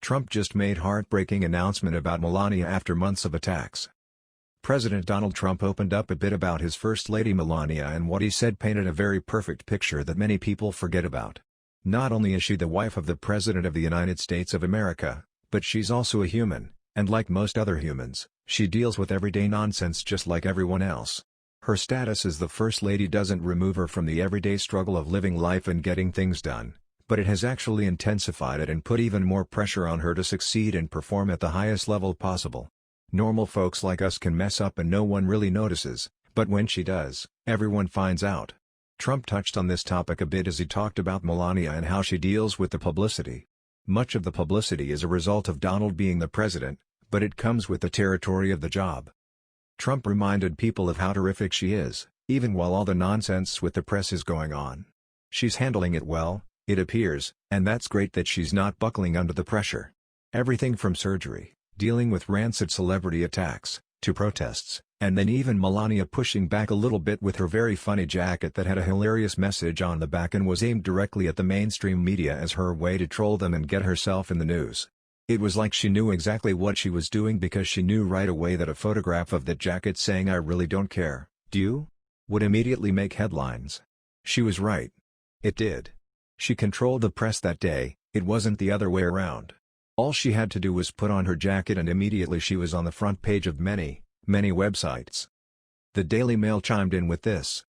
Trump just made heartbreaking announcement about Melania after months of attacks. President Donald Trump opened up a bit about his First Lady Melania, and what he said painted a very perfect picture that many people forget about. Not only is she the wife of the President of the United States of America, but she's also a human, and like most other humans, she deals with everyday nonsense just like everyone else. Her status as the First Lady doesn't remove her from the everyday struggle of living life and getting things done, but it has actually intensified it and put even more pressure on her to succeed and perform at the highest level possible. Normal folks like us can mess up and no one really notices, but when she does, everyone finds out. Trump touched on this topic a bit as he talked about Melania and how she deals with the publicity. Much of the publicity is a result of Donald being the president, but it comes with the territory of the job. Trump reminded people of how terrific she is, even while all the nonsense with the press is going on. She's handling it well, it appears, and that's great that she's not buckling under the pressure. Everything from surgery, dealing with rancid celebrity attacks, to protests, and then even Melania pushing back a little bit with her very funny jacket that had a hilarious message on the back and was aimed directly at the mainstream media as her way to troll them and get herself in the news. It was like she knew exactly what she was doing because she knew right away that a photograph of that jacket saying "I really don't care, do you?" would immediately make headlines. She was right. It did. She controlled the press that day, it wasn't the other way around. All she had to do was put on her jacket and immediately she was on the front page of many websites. The Daily Mail chimed in with this.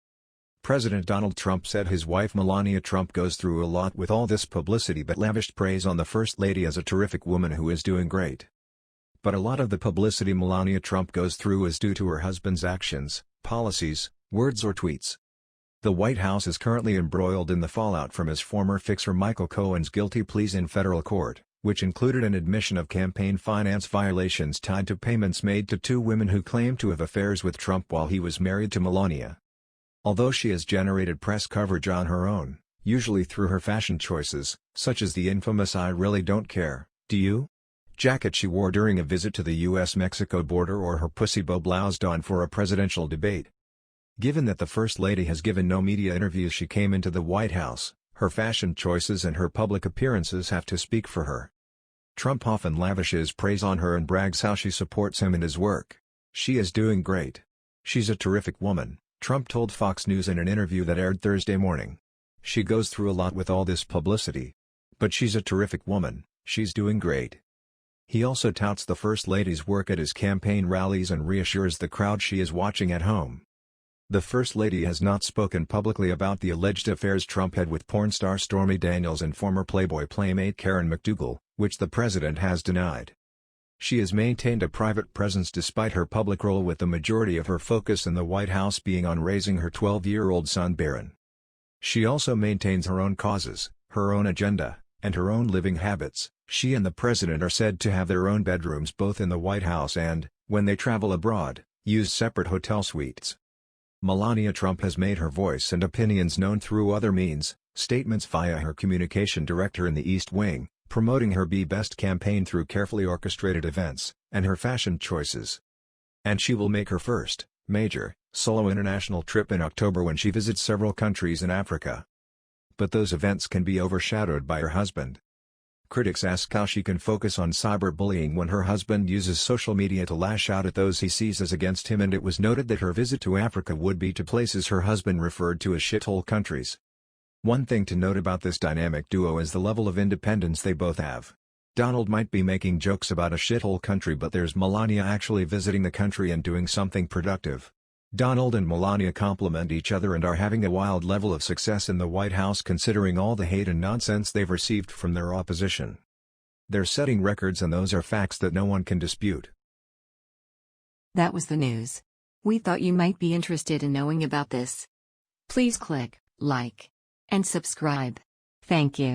President Donald Trump said his wife Melania Trump goes through a lot with all this publicity but lavished praise on the First Lady as a terrific woman who is doing great. But a lot of the publicity Melania Trump goes through is due to her husband's actions, policies, words or tweets. The White House is currently embroiled in the fallout from his former fixer Michael Cohen's guilty pleas in federal court, which included an admission of campaign finance violations tied to payments made to two women who claimed to have affairs with Trump while he was married to Melania. Although she has generated press coverage on her own, usually through her fashion choices, such as the infamous "I really don't care, do you?" jacket she wore during a visit to the US-Mexico border or her pussy bow blouse donned for a presidential debate. Given that the First Lady has given no media interviews she came into the White House, her fashion choices and her public appearances have to speak for her. Trump often lavishes praise on her and brags how she supports him in his work. She is doing great. She's a terrific woman, Trump told Fox News in an interview that aired Thursday morning. She goes through a lot with all this publicity. But she's a terrific woman, she's doing great. He also touts the First Lady's work at his campaign rallies and reassures the crowd she is watching at home. The First Lady has not spoken publicly about the alleged affairs Trump had with porn star Stormy Daniels and former Playboy playmate Karen McDougal, which the president has denied. She has maintained a private presence despite her public role, with the majority of her focus in the White House being on raising her 12-year-old son Barron. She also maintains her own causes, her own agenda, and her own living habits. She and the president are said to have their own bedrooms both in the White House and, when they travel abroad, use separate hotel suites. Melania Trump has made her voice and opinions known through other means, statements via her communication director in the East Wing, promoting her Be Best campaign through carefully orchestrated events, and her fashion choices. And she will make her first, major, solo international trip in October when she visits several countries in Africa. But those events can be overshadowed by her husband. Critics ask how she can focus on cyberbullying when her husband uses social media to lash out at those he sees as against him, and it was noted that her visit to Africa would be to places her husband referred to as shithole countries. One thing to note about this dynamic duo is the level of independence they both have. Donald might be making jokes about a shithole country, but there's Melania actually visiting the country and doing something productive. Donald and Melania complement each other and are having a wild level of success in the White House considering all the hate and nonsense they've received from their opposition. They're setting records, and those are facts that no one can dispute. That was the news. We thought you might be interested in knowing about this. Please click like and subscribe. Thank you.